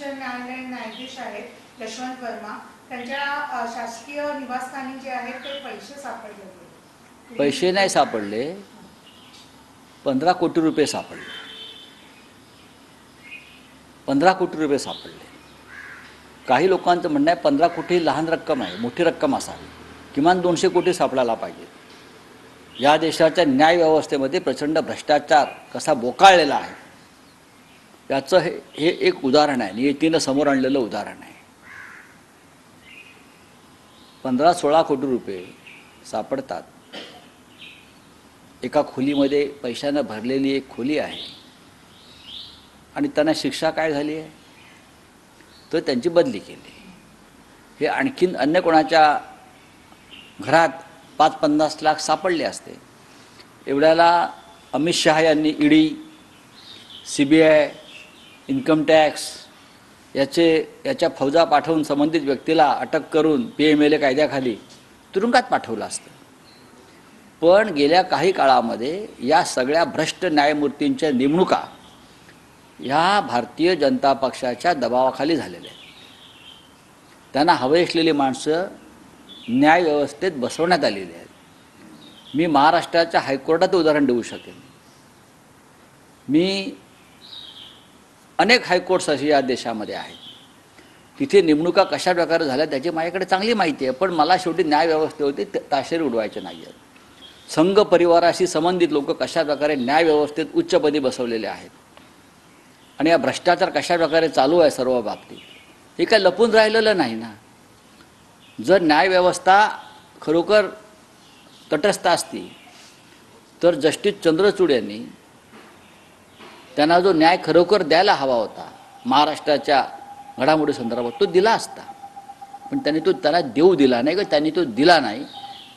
न्यायालय न्यायाधीश आहेत यशवंत वर्मा, त्यांच्या शासकीय निवासस्थानी जे आहेत ते पैसे सापडले. पैसे नाही सापडले, 15 कोटी रुपये सापडले. 15 कोटी रुपये सापडले. काही लोकांचं म्हणणं आहे 15 कोटी लहान रक्कम आहे, मोठी रक्कम असावी, किमान 200 कोटी सापडायला पाहिजे. या देशाच्या न्याय व्यवस्थेमध्ये प्रचंड भ्रष्टाचार कसा बोकाळलेला आहे याचं हे एक उदाहरण आहे, नियतीनं समोर आणलेलं उदाहरण आहे. 15-16 कोटी रुपये सापडतात. एका खोलीमध्ये पैशानं भरलेली एक खोली आहे आणि त्यांना शिक्षा काय झाली आहे तर त्यांची बदली केली. हे आणखीन अन्य कोणाच्या घरात 5-50 लाख सापडले असते. एवढ्याला अमित शहा यांनी ईडी, CBI, इन्कम टॅक्स याच्या फौजा पाठवून संबंधित व्यक्तीला अटक करून PMLA कायद्याखाली तुरुंगात पाठवलं असतं. पण गेल्या काही काळामध्ये या सगळ्या भ्रष्ट न्यायमूर्तींच्या नेमणुका ह्या भारतीय जनता पक्षाच्या दबावाखाली झालेल्या आहेत. त्यांना हवे असलेली माणसं न्याय व्यवस्थेत बसवण्यात आलेली आहेत. मी महाराष्ट्राच्या हायकोर्टाचं उदाहरण देऊ शकेन. मी अनेक हायकोर्ट्स असे या देशामध्ये आहेत, तिथे नेमणुका कशा प्रकारे झाल्या त्याची माझ्याकडे चांगली माहिती आहे. पण मला शेवटी न्याय व्यवस्थेवरती ताशेरे उडवायचे नाही आहेत. संघ परिवाराशी संबंधित लोक कशा प्रकारे न्याय व्यवस्थेत उच्चपदी बसवलेले आहेत आणि या भ्रष्टाचार कशा प्रकारे चालू आहे सर्व बाबतीत, हे काय लपून राहिलेलं नाही ना. जर न्यायव्यवस्था खरोखर तटस्थ असती तर जस्टिस चंद्रचूड यांनी त्यांना जो न्याय खरोखर द्यायला हवा होता महाराष्ट्राच्या घडामोडी संदर्भात तो दिला असता. पण त्यांनी तो त्याला देऊ दिला नाही, किंवा त्यांनी तो दिला नाही,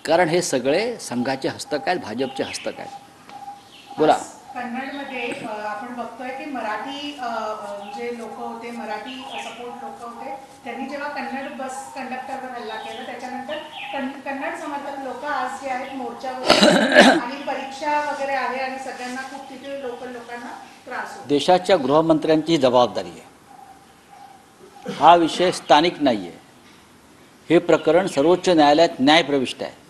कारण हे सगळे संघाचे हस्तक आहेत, भाजपचे हस्तक आहेत. बोला. कन्नडमध्ये आपण बघतोय की मराठी जे लोक होते, मराठी सपोर्ट लोक होते, त्यांनी जेव्हा कन्नड बस कंडक्टरवर हल्ला केला त्याच्यानंतर कन्नड समर्थक लोक आज जे आहेत मोर्चावर आणि परीक्षा वगैरे आहे आणि सगळ्यांना खूप तिथे लोकल लोकांना त्रास होतो. देशाच्या गृहमंत्र्यांची जबाबदारी आहे. हा विषय स्थानिक नाही आहे. हे प्रकरण सर्वोच्च न्यायालयात न्यायप्रविष्ट आहे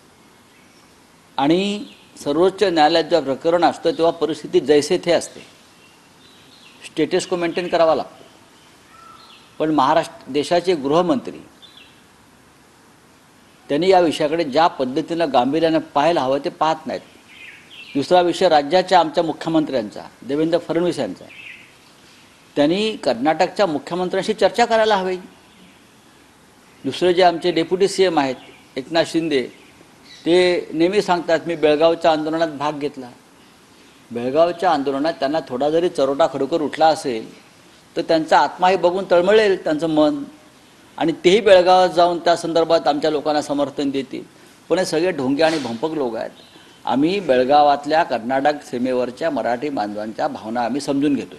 आणि सर्वोच्च न्यायालयात जेव्हा प्रकरण असतं तेव्हा परिस्थिती जैसे थे असते, स्टेटस को मेंटेन करावा लागतो. पण देशाचे गृहमंत्री त्यांनी या विषयाकडे ज्या पद्धतीनं गांभीर्याने पाहायला हवं ते पाहत नाहीत. दुसरा विषय राज्याच्या आमच्या मुख्यमंत्र्यांचा, देवेंद्र फडणवीस यांचा, त्यांनी कर्नाटकच्या मुख्यमंत्र्यांशी चर्चा करायला हवी. दुसरे जे आमचे डेप्युटी CM आहेत एकनाथ शिंदे, ते नेहमी सांगतात मी बेळगावच्या आंदोलनात भाग घेतला. बेळगावच्या आंदोलनात त्यांना थोडा जरी चरोटा खरोखर उठला असेल तर त्यांचा आत्माही बघून तळमळेल त्यांचं मन, आणि तेही बेळगावात जाऊन त्या संदर्भात आमच्या लोकांना समर्थन देतील. पण हे सगळे ढोंगे आणि भंपक लोक आहेत. आम्ही बेळगावातल्या कर्नाटक सीमेवरच्या मराठी बांधवांच्या भावना आम्ही समजून घेतोय.